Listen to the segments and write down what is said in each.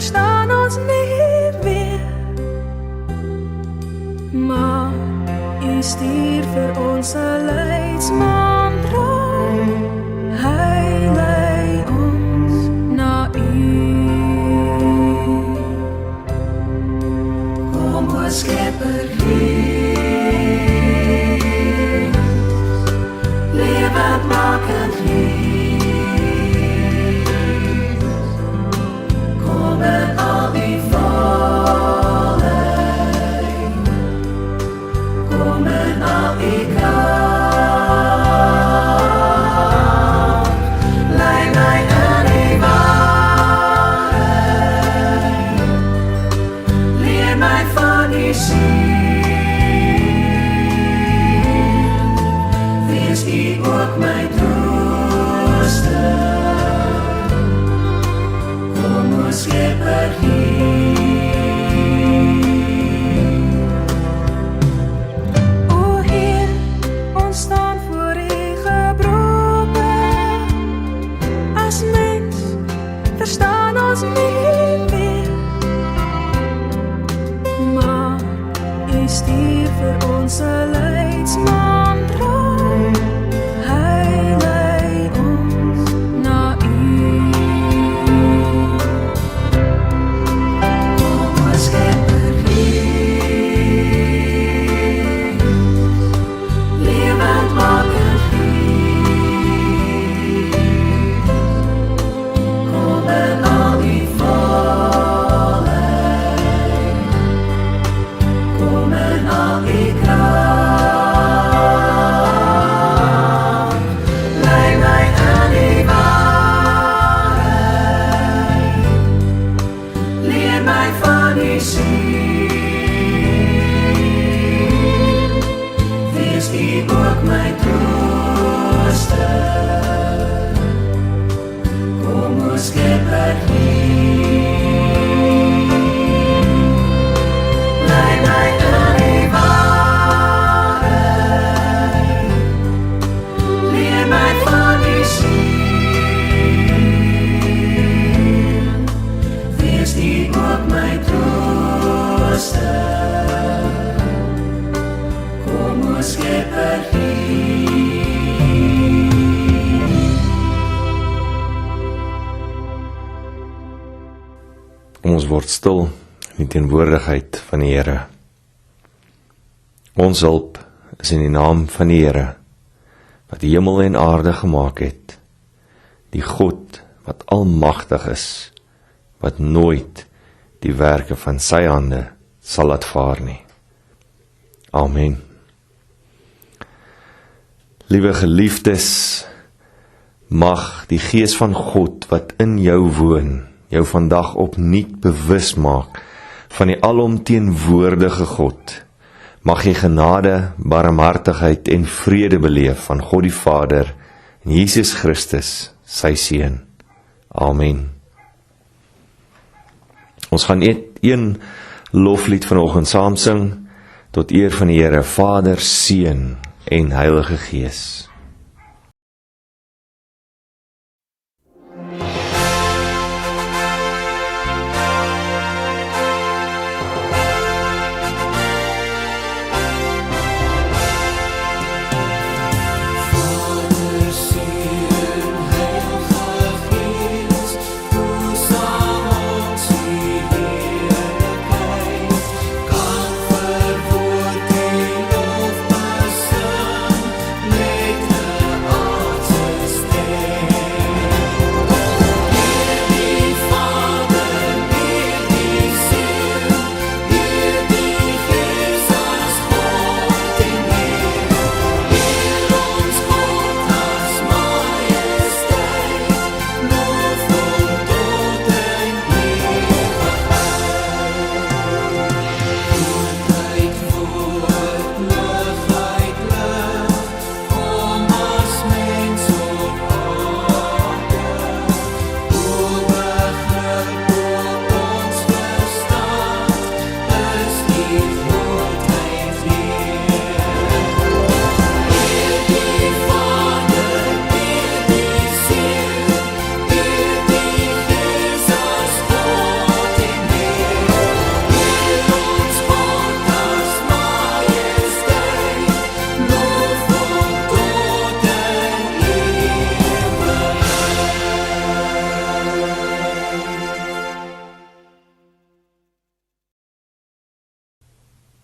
verstaan ons nie weer, maar U stuur vir ons 'n leidsmantra. Hy lei ons na U. Kom o Skepper Gees, lewendmakend Gees, kom in al die volheid, kom in al die kracht, lei my in die waarheid, leer my van die wees U ook my trooster. Kom o Skepper Heer. O Heer, ons staan voor U gebroken. As mens verstaan ons nie meer, maar U stuur vir ons 'n leidsmantra. Hy lei ons na U. Kom o Skepper Heer, lewendmakend Heer, kom in al die volheid, kom in al die kracht, lei my in die waarheid, leer my van die wees U ook my trooster. Kom o Skepper Heer, lei my in die waarheid, leer my van die wees U ook my trooster. Kom o Skepper Heer. Ons word stil in die teenwoordigheid van die Here. Ons hulp is in die naam van die Here, wat die hemel en aarde gemaak het, die God wat almagtig is, wat nooit die werke van sy hande sal laat vaar nie. Amen. Liewe geliefdes, mag die Gees van God wat in jou woon, jou vandag opnuut bewus maak van die alomteenwoordige God. Mag jy genade, barmhartigheid en vrede beleef van God die Vader en Jesus Christus, sy Seun. Amen. Ons gaan een loflied vanoggend saam sing, tot eer van die Here, Vader, Seun en Heilige Gees. Make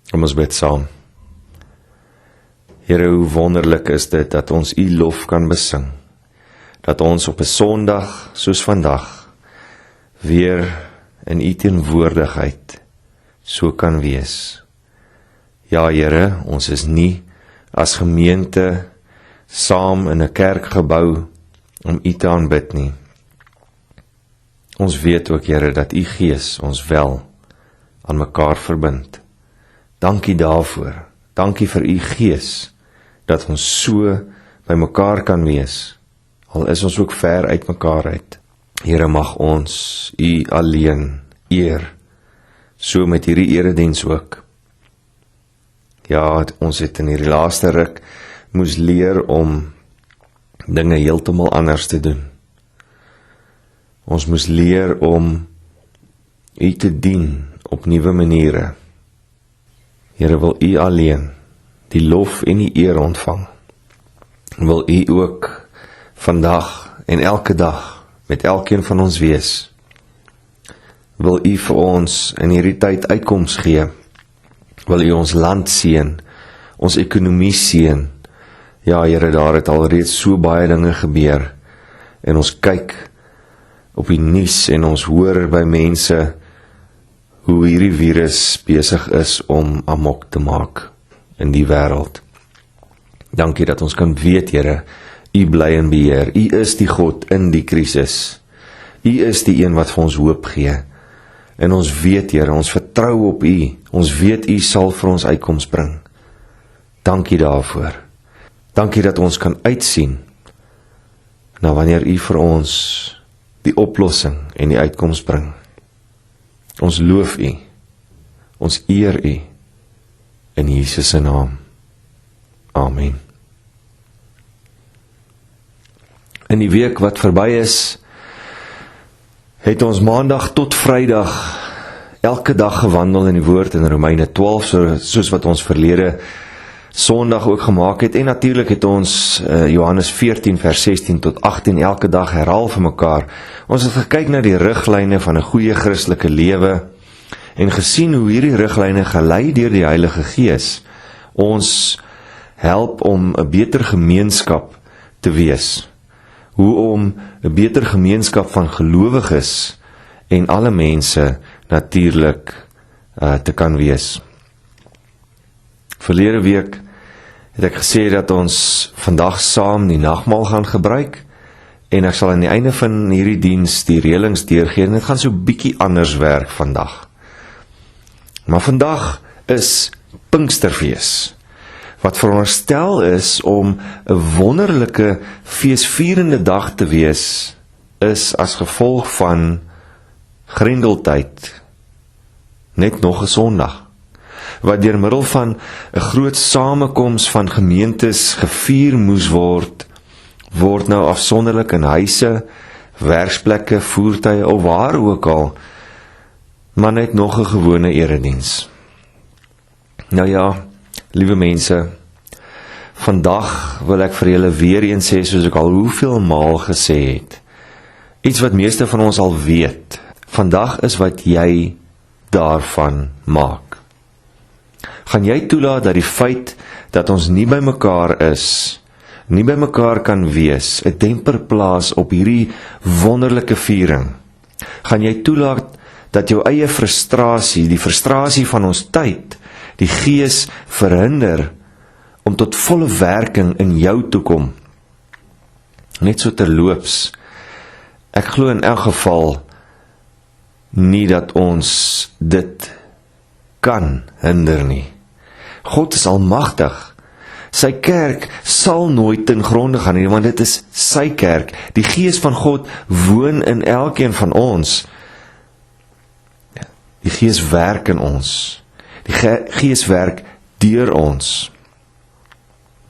Kom ons bid saam. Here, hoe wonderlik is dit dat ons U lof kan besing, dat ons op 'n Sondag soos vandag weer in U teenwoordigheid so kan wees. Ja, Here, ons is nie as gemeente saam in 'n kerkgebou om U te aanbid nie. Ons weet ook, Here, dat U Gees ons wel aan mekaar verbind. Dankie daarvoor. Dankie vir U Gees, dat ons so by mekaar kan wees, al is ons ook ver uit mekaar uit. Here, mag ons U alleen eer, so met hierdie erediens ook. Ja, ons het in hierdie laaste ruk moes leer om dinge heeltemal anders te doen. Ons moes leer om U te dien op nuwe maniere. Here, wil U alleen die lof en die eer ontvang. Wil U ook vandag en elke dag met elkeen van ons wees. Wil U vir ons in hierdie tyd uitkoms gee. Wil U ons land seën, ons ekonomie seën. Ja, Here, daar het alreeds so baie dinge gebeur, en ons kyk op die nuus en ons hoor by mense hoe hierdie virus besig is om amok te maak in die wêreld. Dankie dat ons kan weet, Here, U bly in beheer. U is die God in die krisis. U is die een wat vir ons hoop gee. En ons weet, Here, ons vertrou op U. Ons weet U sal vir ons uitkoms bring. Dankie daarvoor. Dankie dat ons kan uitsien na wanneer U vir ons die oplossing en die uitkoms bring. Ons loof U. Ons eer U. In Jesus se naam. Amen. In die week wat verby is, het ons maandag tot Vrydag elke dag gewandel in die woord in Romeine 12, soos wat ons verlede Sondag ook gemaak het, en natuurlik het ons Johannes 14 vers 16 tot 18 elke dag herhaal vir mekaar. Ons het gekyk na die riglyne van 'n goeie Christelike lewe en gesien hoe hierdie riglyne gelei deur die Heilige Gees ons help om 'n beter gemeenskap te wees. Hoe om 'n beter gemeenskap van gelowiges en alle mense natuurlik te kan wees. Verlede week het ek gesê dat ons vandag saam die nagmaal gaan gebruik, en ek sal aan die einde van hierdie diens die reëlings deurgee, en dit gaan so bietjie anders werk vandag. Maar vandag is Pinksterfees, wat veronderstel is om 'n wonderlike feesvierende dag te wees, is as gevolg van Grendeltyd net nog 'n Sondag, wat deur middel van 'n groot samekoms van gemeentes gevier moes word nou afsonderlik in huise, werksplekke, voertuie of waar ook al, maar net nog 'n gewone erediens. Nou ja, liewe mense, vandag wil ek vir julle weer eens sê, soos ek al hoeveel maal gesê het, iets wat meeste van ons al weet. Vandag is wat jy daarvan maak. Gaan jy toelaat dat die feit dat ons nie by mekaar is, nie by mekaar kan wees, 'n demper plaas op hierdie wonderlike viering? Gaan jy toelaat dat jou eie frustrasie, die frustrasie van ons tyd, die Gees verhinder om tot volle werking in jou toe kom? Net so terloops, ek glo in elk geval nie dat ons dit kan hinder nie. God is almagtig. Sy kerk sal nooit ten gronde gaan nie, want dit is sy kerk. Die Gees van God woon in elkeen van ons. Die Gees werk in ons. Die Gees werk deur ons.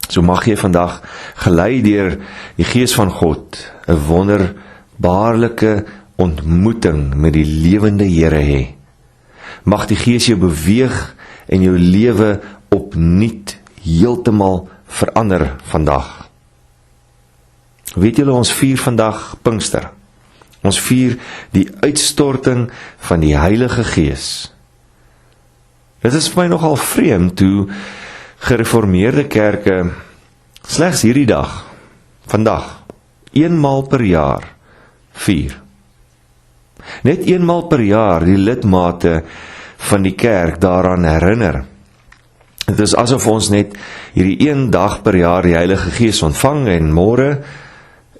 So mag jy vandag gelei deur die Gees van God 'n wonderbaarlike ontmoeting met die lewende Here hê. Mag die Gees jou beweeg en jou lewe opnuut heeltemal verander vandag. Weet julle, ons vier vandag Pinkster. Ons vier die uitstorting van die Heilige Gees. Dit is vir my nogal vreemd toe gereformeerde kerke slegs hierdie dag, vandag, eenmaal per jaar vier. Net eenmaal per jaar die lidmate van die kerk daaraan herinner. Het is asof ons net hierdie een dag per jaar die Heilige Gees ontvang en môre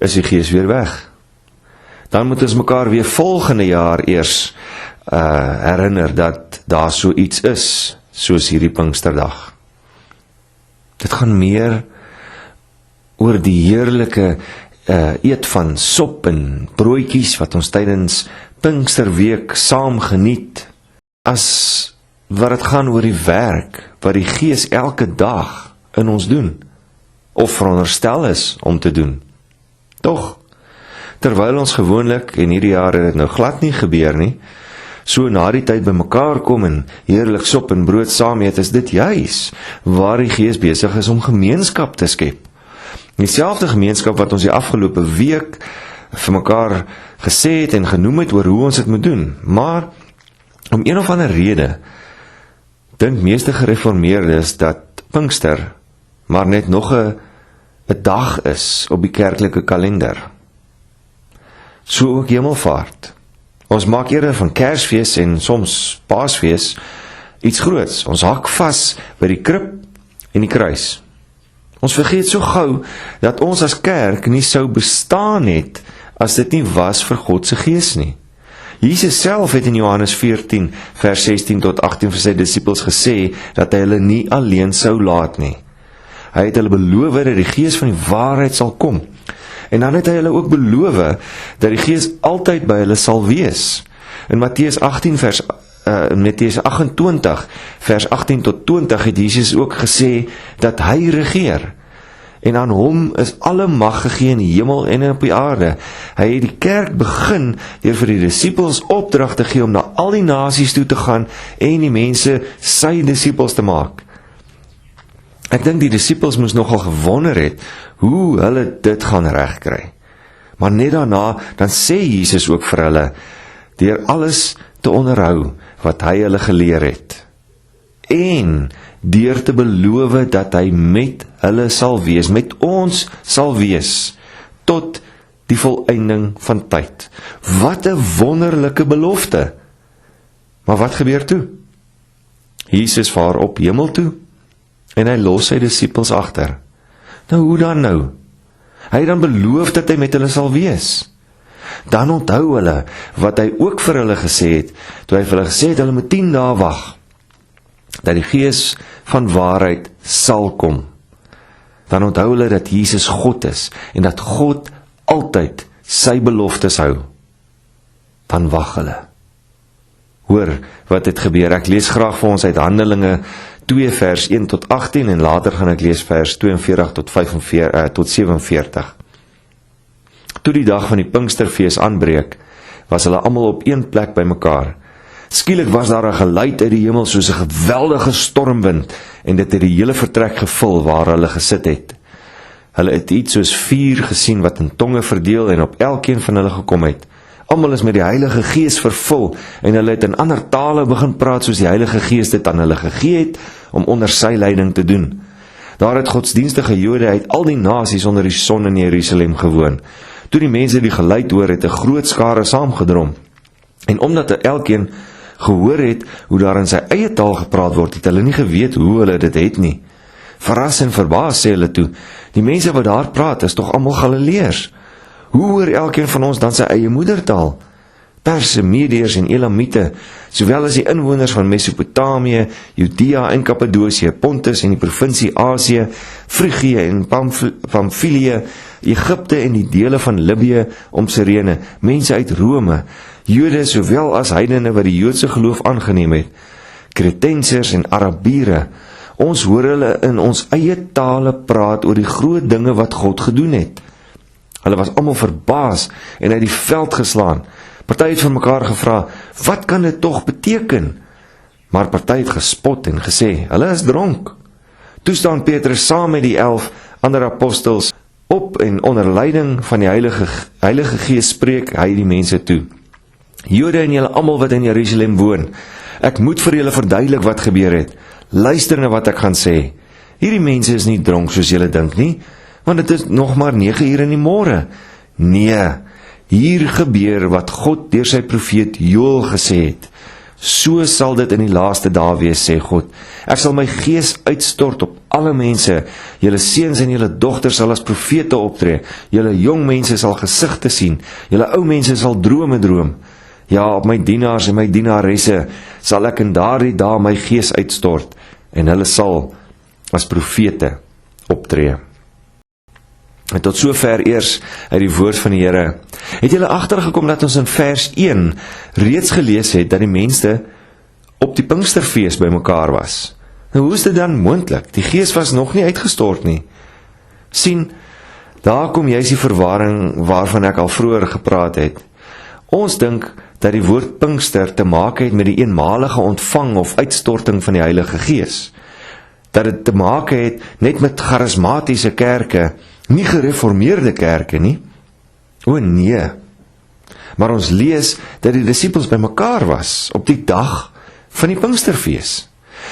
is die Gees weer weg. Dan moet ons mekaar weer volgende jaar eers herinner dat daar so iets is, soos hierdie Pinksterdag. Dit gaan meer oor die heerlike eet van sop en broodjies wat ons tydens Pinksterweek saam geniet, as wat het gaan oor die werk wat die Gees elke dag in ons doen, of veronderstel is om te doen. Tog, terwyl ons gewoonlik, en hierdie jaar het dit nou glad nie gebeur nie, so na die tyd by mekaar kom en heerlik sop en brood saam eet, is dit juis waar die Gees besig is om gemeenskap te skep. Dieselfde gemeenskap wat ons die afgelope week vir mekaar gesê het en genoem het oor hoe ons dit moet doen. Maar om een of ander rede dink meeste gereformeerdes dat Pinkster maar net nog 'n dag is op die kerklike kalender. So ook Hemelvaart. Ons maak eerder van Kersfees en soms Paasfees iets groots. Ons hak vas by die krib en die kruis. Ons vergeet so gou dat ons as kerk nie sou bestaan het as dit nie was vir God se Gees nie. Jesus self het in Johannes 14 vers 16 tot 18 vir sy disippels gesê dat hy hulle nie alleen sou laat nie. Hy het hulle beloof dat die Gees van die waarheid sal kom. En dan het hy hulle ook beloof dat die Gees altyd by hulle sal wees. In Matteus 28 vers 18 tot 20 het Jesus ook gesê dat hy regeer. En aan hom is alle mag gegee in die hemel en op die aarde. Hy het die kerk begin deur vir die disippels opdrag te gee om na al die nasies toe te gaan en die mense sy disippels te maak. Ek dink die disippels moes nogal gewonder het hoe hulle dit gaan regkry. Maar net daarna, dan sê Jesus ook vir hulle, deur alles te onderhou wat hy hulle geleer het. En deur te beloof dat hy met hulle sal wees, met ons sal wees, tot die volëinding van tyd. Wat 'n wonderlike belofte! Maar wat gebeur toe? Jesus vaar op hemel toe, en hy los sy disippels agter. Nou hoe dan nou? Hy het dan beloof dat hy met hulle sal wees. Dan onthou hulle wat hy ook vir hulle gesê het, toe hy vir hulle gesê het, hulle moet 10 dae wag, dat die Gees van waarheid sal kom. Dan onthou hulle dat Jesus God is, en dat God altyd sy beloftes hou. Dan wag hulle. Hoor wat het gebeur. Ek lees graag vir ons uit Handelinge 2 vers 1 tot 18 en later gaan ek lees vers 42 tot 47. Toe die dag van die Pinksterfees aanbreek, was hulle almal op een plek by mekaar. Skielik was daar 'n geluid uit die hemel soos 'n geweldige stormwind en dit het die hele vertrek gevul waar hulle gesit het. Hulle het iets soos vuur gesien wat in tonge verdeel en op elkeen van hulle gekom het. Almal is met die Heilige Gees vervul en hulle het in ander tale begin praat soos die Heilige Gees dit aan hulle gegee het om onder sy leiding te doen. Daar het godsdienstige Jode uit al die nasies onder die son in Jerusalem gewoon. Toe die mense die geluid hoor, het 'n groot skare saamgedrom. En omdat elkeen gehoor het hoe daar in sy eie taal gepraat word, het hulle nie geweet hoe hulle dit het nie. Verras en verbaas sê hulle toe, die mense wat daar praat is tog almal Galileërs. Hoe hoor elkeen van ons dan sy eie moedertaal? Perse, Medeërs en Elamiete, sowel as die inwoners van Mesopotamië, Judea en Kappadosie, Pontus en die provinsie Asië, Frigië en Pamfilië, Egipte en die dele van Libië om Sirene, mense uit Rome, Jode sowel as heidene wat die Joodse geloof aangeneem het, Kretensers en Arabiere. Ons hoor hulle in ons eie tale praat oor die groot dinge wat God gedoen het. Hulle was almal verbaas en uit die veld geslaan. Party het vir mekaar gevra, wat kan dit tog beteken? Maar party het gespot en gesê, hulle is dronk. Toe staan Petrus saam met die 11 ander apostels op en onder leiding van die Heilige Gees spreek hy die mense toe. Jode en julle almal wat in Jerusalem woon, ek moet vir julle verduidelik wat gebeur het. Luister na wat ek gaan sê. Hierdie mense is nie dronk soos julle dink nie, want dit is nog maar 9 uur in die môre. Nee, hier gebeur wat God deur sy profeet Joël gesê het. So sal dit in die laaste dae wees, sê God. Ek sal my gees uitstort op alle mense. Julle seuns en julle dogters sal as profete optree. Julle jong mense sal gesigte sien. Julle ou mense sal drome droom. Ja, op my dienaars en my dienaresse sal ek in daardie dae my gees uitstort, en hulle sal as profete optree. En tot sover eers uit die woord van die Here. Het julle agtergekom dat ons in vers 1 reeds gelees het dat die mense op die Pinksterfees bymekaar was? Nou hoe is dit dan moontlik? Die Gees was nog nie uitgestort nie. Sien, daar kom juis die verwarring waarvan ek al vroeër gepraat het. Ons dink dat die woord Pinkster te maak het met die eenmalige ontvang of uitstorting van die Heilige Gees. Dat dit te maak het net met charismatiese kerke, nie gereformeerde kerke nie. O nee. Maar ons lees dat die disippels bymekaar was op die dag van die Pinksterfees.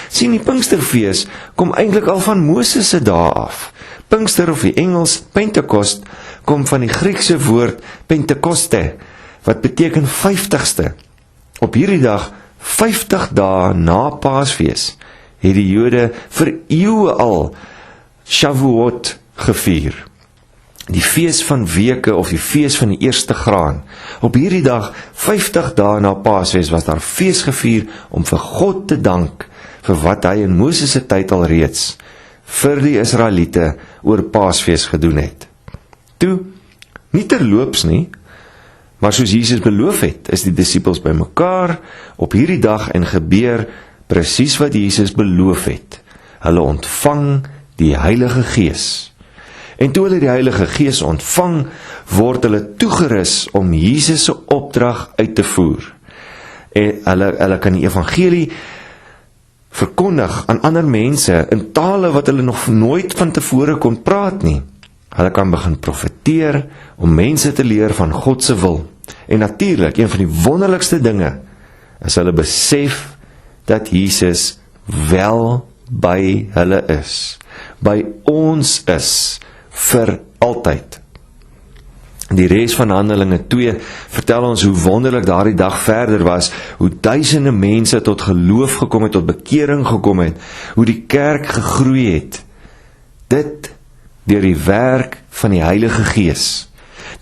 Sien, die Pinksterfees kom eintlik al van Moses se dae af. Pinkster of die Engels Pentecost kom van die Griekse woord Pentekoste, wat beteken 50ste. Op hierdie dag, 50 dae na Paasfees, het die Jode vir eeue al Shavuot gevier. Die fees van weke of die fees van die eerste graan. Op hierdie dag, 50 dae na Paasfees, was daar fees gevier om vir God te dank vir wat hy in Moses se tyd al reeds vir die Israeliete oor Paasfees gedoen het. Toe, nie terloops nie, maar soos Jesus beloof het, is die disippels bymekaar op hierdie dag en gebeur presies wat Jesus beloof het. Hulle ontvang die Heilige Gees. En toe hulle die Heilige Gees ontvang, word hulle toegerus om Jesus se opdrag uit te voer. En hulle kan die evangelie verkondig aan ander mense in tale wat hulle nog nooit van tevore kon praat nie. Hulle kan begin profeteer om mense te leer van God se wil. En natuurlik, een van die wonderlikste dinge is hulle besef dat Jesus wel by hulle is. By ons is vir altyd. Die res van Handelinge 2 vertel ons hoe wonderlik daardie dag verder was, hoe duisende mense tot geloof gekom het, tot bekering gekom het, hoe die kerk gegroei het. Dit deur die werk van die Heilige Gees,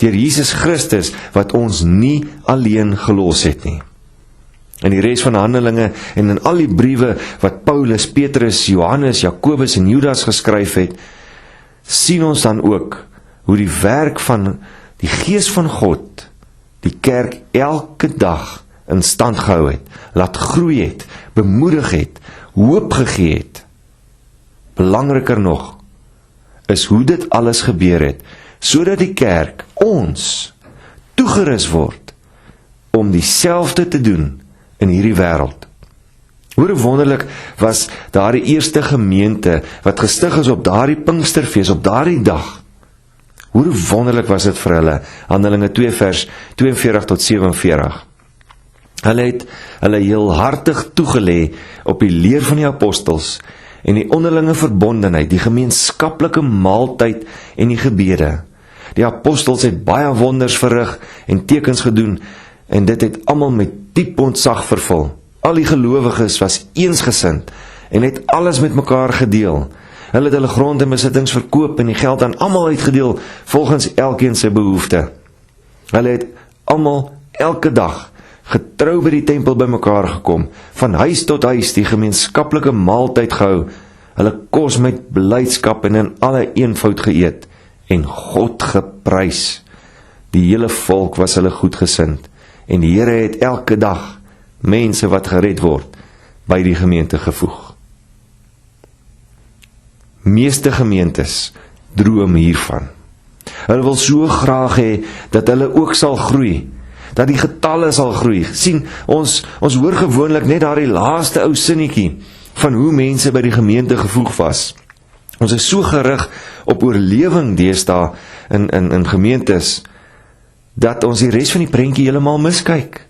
deur Jesus Christus wat ons nie alleen gelos het nie. In die res van Handelinge en in al die briewe wat Paulus, Petrus, Johannes, Jakobus en Judas geskryf het, sien ons dan ook hoe die werk van die Gees van God die kerk elke dag in stand gehou het, laat groei het, bemoedig het, hoop gegee het. Belangriker nog is hoe dit alles gebeur het, sodat die kerk, ons, toegerus word om dieselfde te doen in hierdie wêreld. Hoe wonderlik was daardie eerste gemeente wat gestig is op daardie Pinksterfees, op daardie dag. Hoe wonderlik was dit vir hulle, Handelinge 2 vers 42 tot 47. Hulle het hulle heelhartig toegelê op die leer van die apostels en die onderlinge verbondenheid, die gemeenskaplike maaltyd en die gebede. Die apostels het baie wonders verrig en tekens gedoen en dit het almal met diep ontzag vervul. Al die gelowiges was eensgesind en het alles met mekaar gedeel. Hulle het hulle grond en besittings verkoop en die geld aan almal uitgedeel volgens elkeen sy behoefte. Hulle het almal elke dag getrou by die tempel bymekaar gekom, van huis tot huis die gemeenskaplike maaltyd gehou, hulle kos met blydskap en in alle eenvoud geëet en God geprys. Die hele volk was hulle goedgesind en die Here het elke dag mense wat gered word by die gemeente gevoeg. Meeste gemeentes droom hiervan. Hulle wil so graag hê dat hulle ook sal groei, dat die getalle sal groei. Sien, ons hoor gewoonlik net daardie laaste ou sinnetjie van hoe mense by die gemeente gevoeg was. Ons is so gerig op oorlewing deesdae in gemeentes, dat ons die res van die prentjie heeltemal miskyk.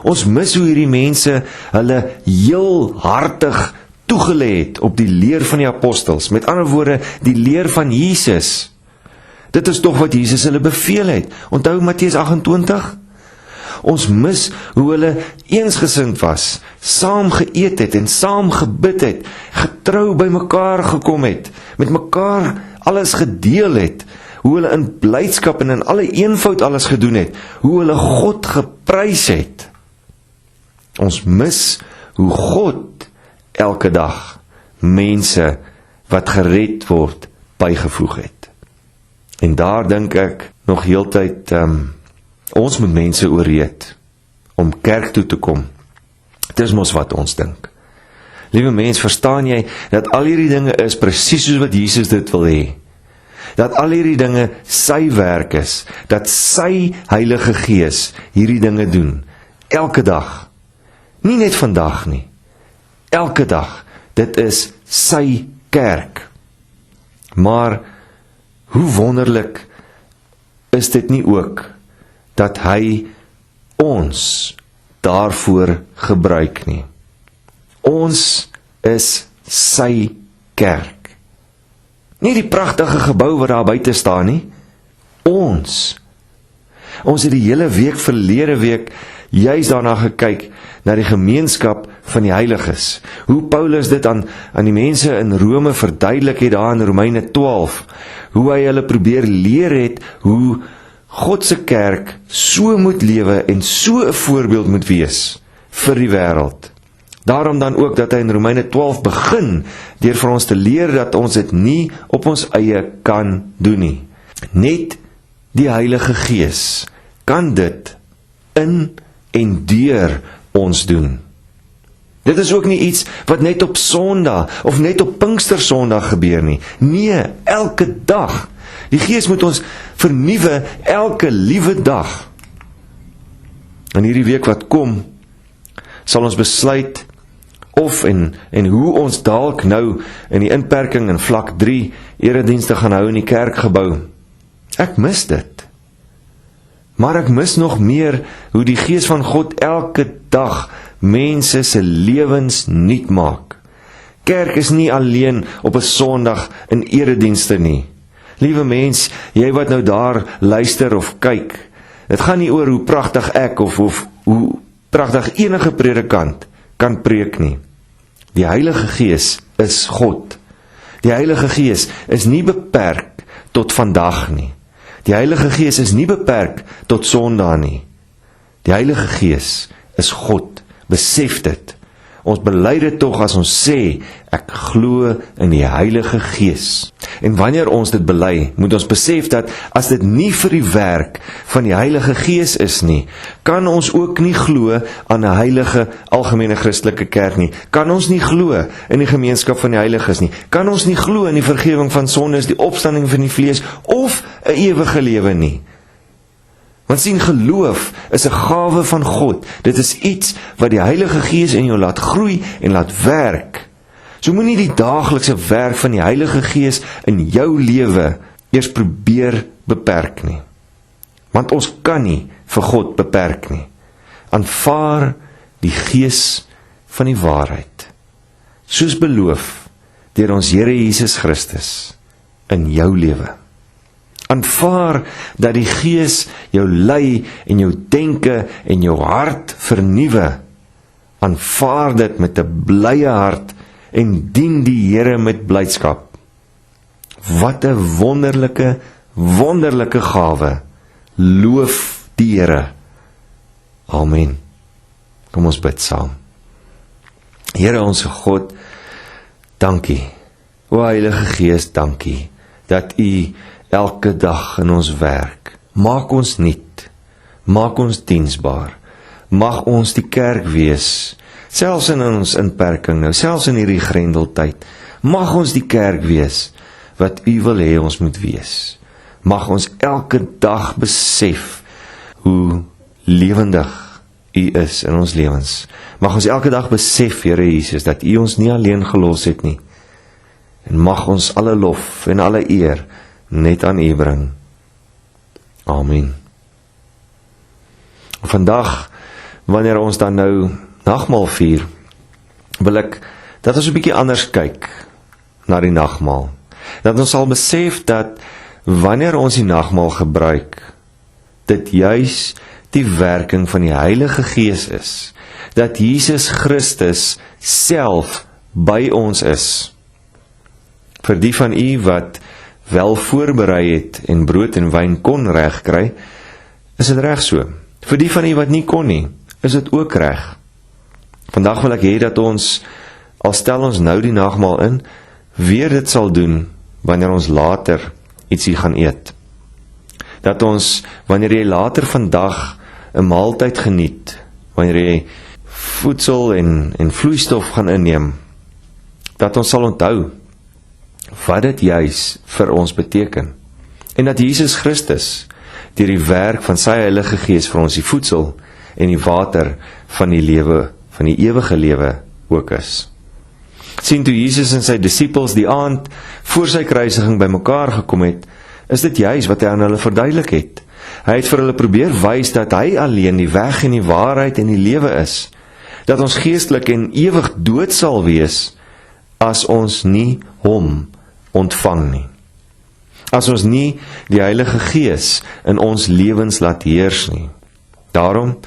Ons mis hoe hierdie mense hulle heel hartig toegelê het op die leer van die apostels. Met ander woorde, die leer van Jesus. Dit is tog wat Jesus hulle beveel het. Onthou Matteus 28? Ons mis hoe hulle eensgesind was, saam geëet het en saam gebid het, getrou by mekaar gekom het, met mekaar alles gedeel het, hoe hulle in blydskap en in alle eenvoud alles gedoen het, hoe hulle God geprys het. Ons mis hoe God elke dag mense wat gered word bygevoeg het. En daar dink ek nog heeltyd, ons moet mense oorreed om kerk toe te kom. Dis mos wat ons dink. Liewe mens, verstaan jy dat al hierdie dinge is presies soos wat Jesus dit wil hê? Dat al hierdie dinge sy werk is, dat sy Heilige Gees hierdie dinge doen, elke dag. Nie net vandag nie, elke dag. Dit is sy kerk. Maar hoe wonderlik is dit nie ook dat hy ons daarvoor gebruik nie. Ons is sy kerk. Nie die pragtige gebou wat daar buite staan nie. Ons het die hele week, verlede week, juis daarna gekyk, na die gemeenskap van die heiliges. Hoe Paulus dit aan die mense in Rome verduidelik het daar in Romeine 12. Hoe hy hulle probeer leer het, hoe God se kerk so moet lewe en so 'n voorbeeld moet wees vir die wêreld. Daarom dan ook dat hy in Romeine 12 begin deur vir ons te leer dat ons dit nie op ons eie kan doen nie. Net die Heilige Gees kan dit in en deur ons doen. Dit is ook nie iets wat net op Sondag of net op Pinkstersondag gebeur nie. Nee, elke dag. Die Gees moet ons vernuwe elke liewe dag. In hierdie week wat kom, sal ons besluit of en hoe ons dalk nou in die inperking in vlak 3 eredienste gaan hou in die kerkgebou. Ek mis dit. Maar ek mis nog meer hoe die Gees van God elke dag mense se lewens nuut maak. Kerk is nie alleen op 'n Sondag in eredienste nie. Liewe mens, jy wat nou daar luister of kyk, dit gaan nie oor hoe pragtig ek of hoe pragtig enige predikant kan preek nie. Die Heilige Gees is God. Die Heilige Gees is nie beperk tot vandag nie. Die Heilige Gees is nie beperk tot Sondag nie. Die Heilige Gees is God. Besef dit. Ons bely dit tog as ons sê, ek glo in die Heilige Gees. En wanneer ons dit bely, moet ons besef dat as dit nie vir die werk van die Heilige Gees is nie, kan ons ook nie glo aan 'n heilige algemene Christelike kerk nie. Kan ons nie glo in die gemeenskap van die heiliges nie. Kan ons nie glo in die vergifnis van sondes, die opstanding van die vlees of 'n ewige lewe nie. Want sien, geloof is 'n gawe van God. Dit is iets wat die Heilige Gees in jou laat groei en laat werk. So moenie die daaglikse werk van die Heilige Gees in jou lewe eers probeer beperk nie. Want ons kan nie vir God beperk nie. Aanvaar die Gees van die waarheid, soos beloof deur ons Here Jesus Christus in jou lewe. Aanvaar dat die Gees jou lei en jou denke en jou hart vernuwe. Aanvaar dit met 'n blye hart en dien die Here met blydskap. Wat 'n wonderlike gawe. Loof die Here. Amen. Kom ons bid saam. Here ons God, dankie. O Heilige Gees, dankie dat U elke dag in ons werk. Maak ons nuut. Maak ons diensbaar. Mag ons die kerk wees, selfs in ons inperking nou, selfs in hierdie grendeltyd. Mag ons die kerk wees wat U wil hê ons moet wees. Mag ons elke dag besef hoe lewendig U is in ons lewens. Mag ons elke dag besef, Here Jesus, dat U ons nie alleen gelos het nie. En mag ons alle lof en alle eer net aan U bring. Amen. Vandag wanneer ons dan nou nagmaal vier, wil ek dat ons 'n bietjie anders kyk na die nagmaal. Dat ons sal besef dat wanneer ons die nagmaal gebruik, dit juis die werking van die Heilige Gees is, dat Jesus Christus self by ons is. Vir die van u wat wel voorberei het en brood en wyn kon regkry, is dit reg so. Vir die van u wat nie kon nie, is dit ook reg. Vandag wil ek hê dat ons, al stel ons nou die nagmaal in, weer dit sal doen, wanneer ons later ietsie gaan eet. Dat ons, wanneer jy later vandag 'n maaltyd geniet, wanneer jy voedsel en vloeistof gaan inneem, dat ons sal onthou wat dit juis vir ons beteken. En dat Jesus Christus, deur die werk van sy Heilige Gees vir ons die voedsel en die water van die lewe, van die ewige lewe ook is. Sien, toe Jesus en sy disippels die aand voor sy kruisiging bymekaar gekom het, is dit juis wat hy aan hulle verduidelik het. Hy het vir hulle probeer wys dat hy alleen die weg en die waarheid en die lewe is, dat ons geestelik en ewig dood sal wees, as ons nie hom ontvang nie. As ons nie die Heilige Gees in ons lewens laat heers nie. Daarom,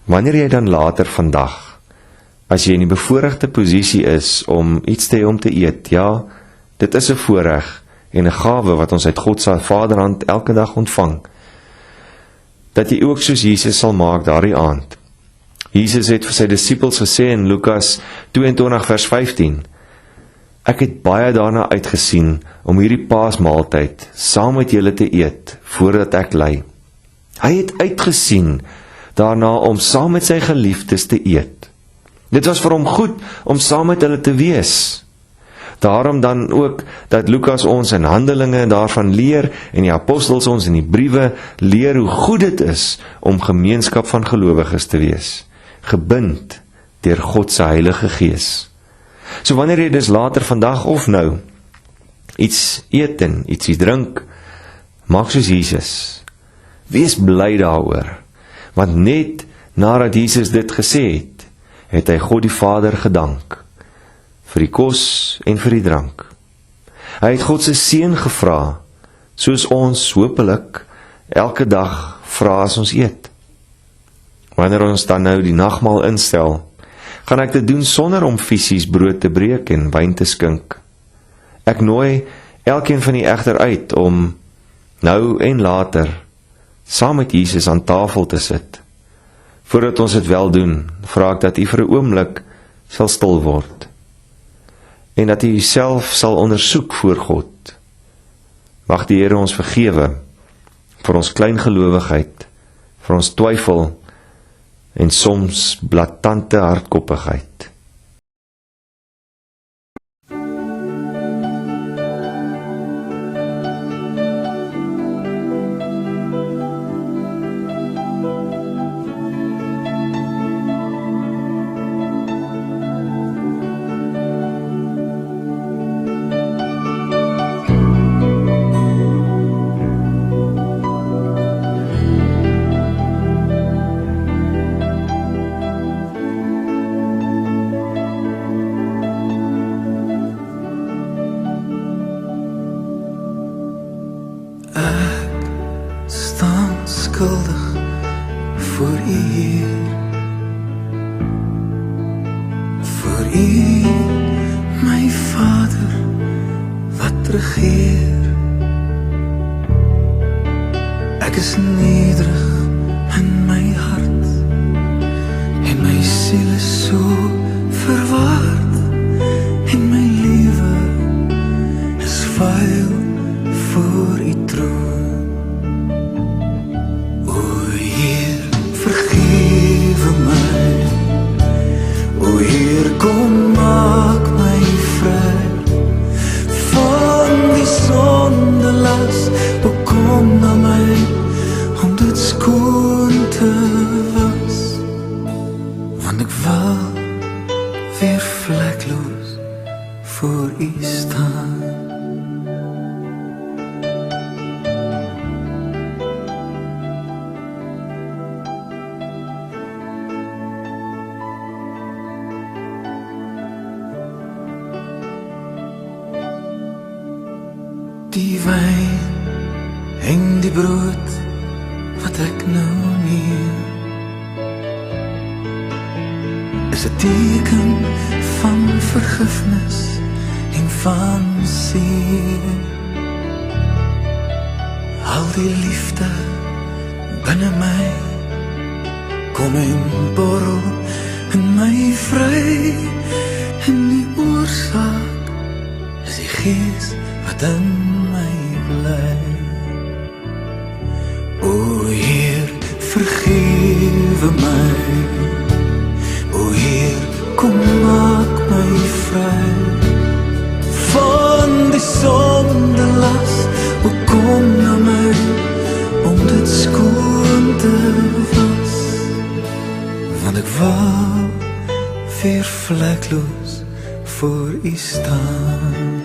wanneer jy dan later vandag, as jy in die bevoorregte posisie is om iets te hê om te eet, ja, dit is 'n voorreg en 'n gawe wat ons uit God se Vaderhand elke dag ontvang, dat jy ook soos Jesus sal maak daardie aand. Jesus het vir sy disippels gesê in Lukas 22 vers 15, ek het baie daarna uitgesien om hierdie paasmaaltyd saam met julle te eet voordat ek ly. Hy het uitgesien daarna om saam met sy geliefdes te eet. Dit was vir hom goed om saam met hulle te wees. Daarom dan ook dat Lukas ons in Handelinge daarvan leer en die apostels ons in die briewe leer hoe goed dit is om gemeenskap van gelowiges te wees, gebind deur God se Heilige Gees. So wanneer jy dus later vandag of nou iets eet en ietsie drink, maak soos Jesus. Wees bly daaroor, want net nadat Jesus dit gesê het, het hy God die Vader gedank vir die kos en vir die drank. Hy het God se seën gevra, soos ons hopelik elke dag vra as ons eet. Wanneer ons dan nou die nagmaal instel, gaan ek dit doen sonder om fisies brood te breek en wyn te skink. Ek nooi elkeen van u egter uit om nou en later saam met Jesus aan tafel te sit. Voordat ons dit wel doen, vra ek dat u vir 'n oomblik sal stil word en dat u jouself sal ondersoek voor God. Mag die Here ons vergewe vir ons kleingelowigheid, vir ons twyfel en soms blaatante hardkoppigheid. Skuldig voor u Heer, voor u my Vader wat regeer. Ek is nederig in my hart en my siel is so verward en my lewe is vuil voor u troon. Kom maak my vry van die sondelas, kom na my om dit skoon te was, want ek wil weer vlekloos voor u staan. die wyn en die brood wat ek nou neem, is 'n teken van vergifnis en van seën. Al die liefde binne my kom en borrel in my vry, en die oorsaak is die Gees wat in my bly. O Heer, vergewe my. O Heer, kom maak my vry van die sondelas. O kom na my om dit skoon te was, want ek wou weer vlekloos voor U staan.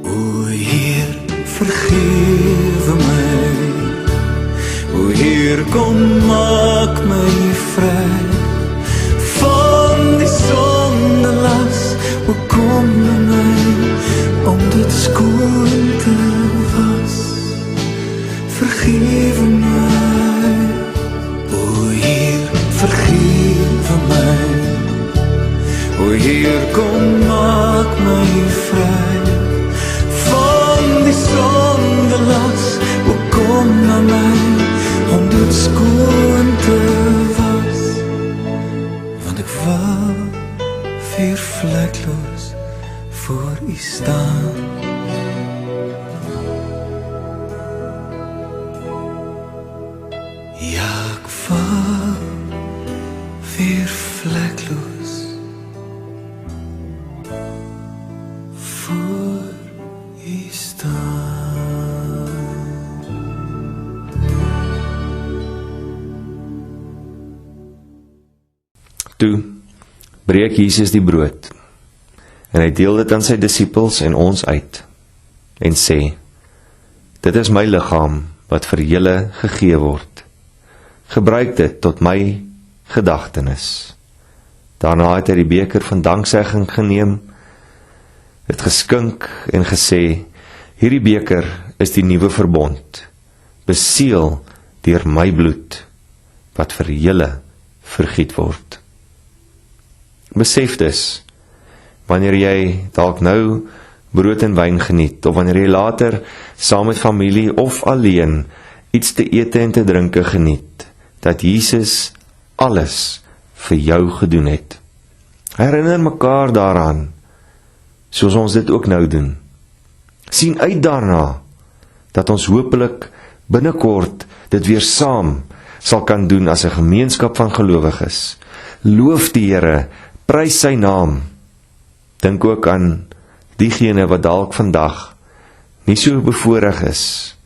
O Heer, vergewe my. O Heer, kom maak my vry van die sondelas. O kom na my om dit skoon te was. Vergewe my. O Heer, vergewe my. O Heer, kom maak my vry van die sondelas. O kom na my om dit skoon te was, want ek wou weer vlekloos voor U staan. Ja, ek wou weer vlekloos voor U staan. Toe breek Jesus die brood, en hy deel dit aan sy disippels en ons uit, en sê, dit is my liggaam wat vir julle gegee word. Gebruik dit tot my gedagtenis. Daarna het hy die beker van danksegging geneem, het geskink en gesê, hierdie beker is die nuwe verbond, beseël deur my bloed, wat vir julle vergiet word. Besef dus, wanneer jy dalk nou brood en wyn geniet, of wanneer jy later saam met familie of alleen iets te ete en te drinke geniet, dat Jesus alles vir jou gedoen het. Herinner mekaar daaraan, soos ons dit ook nou doen. Sien uit daarna, dat ons hopelik binnekort dit weer saam sal kan doen as 'n gemeenskap van gelowiges. Loof die Here, prys sy naam. Dink ook aan diegene wat dalk vandag nie so bevoorreg is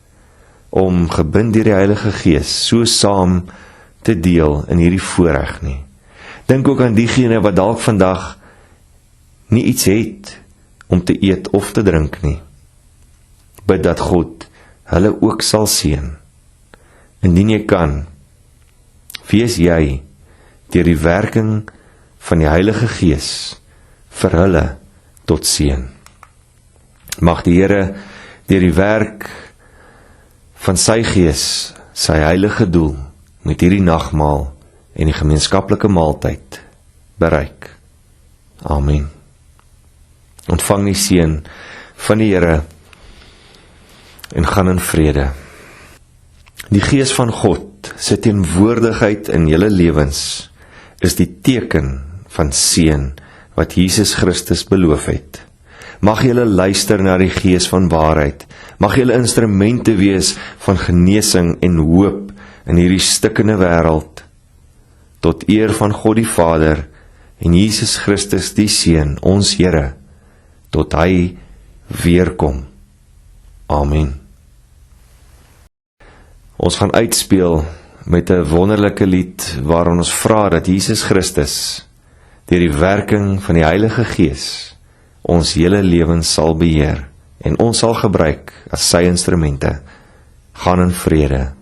om gebind deur die Heilige Gees so saam te deel in hierdie voorreg nie. Dink ook aan diegene wat dalk vandag nie iets het om te eet of te drink nie. Bid dat God hulle ook sal seën. Indien jy kan, wees jy deur die werking van die Heilige Gees vir hulle tot seën. Mag die Here deur die werk van sy Gees sy heilige doel met hierdie nagmaal en die gemeenskaplike maaltyd bereik. Amen. Ontvang die seën van die Here en gaan in vrede. Die Gees van God se teenwoordigheid in julle lewens is die teken van seën wat Jesus Christus beloof het. Mag julle luister na die Gees van waarheid. Mag julle instrumente wees van genesing en hoop in hierdie stikkende wêreld. Tot eer van God die Vader en Jesus Christus die Seun, ons Here, tot hy weerkom. Amen. Ons gaan uitspeel met 'n wonderlike lied waarin ons vra dat Jesus Christus deur die werking van die Heilige Gees ons hele lewens sal beheer en ons sal gebruik as sy instrumente. Gaan in vrede.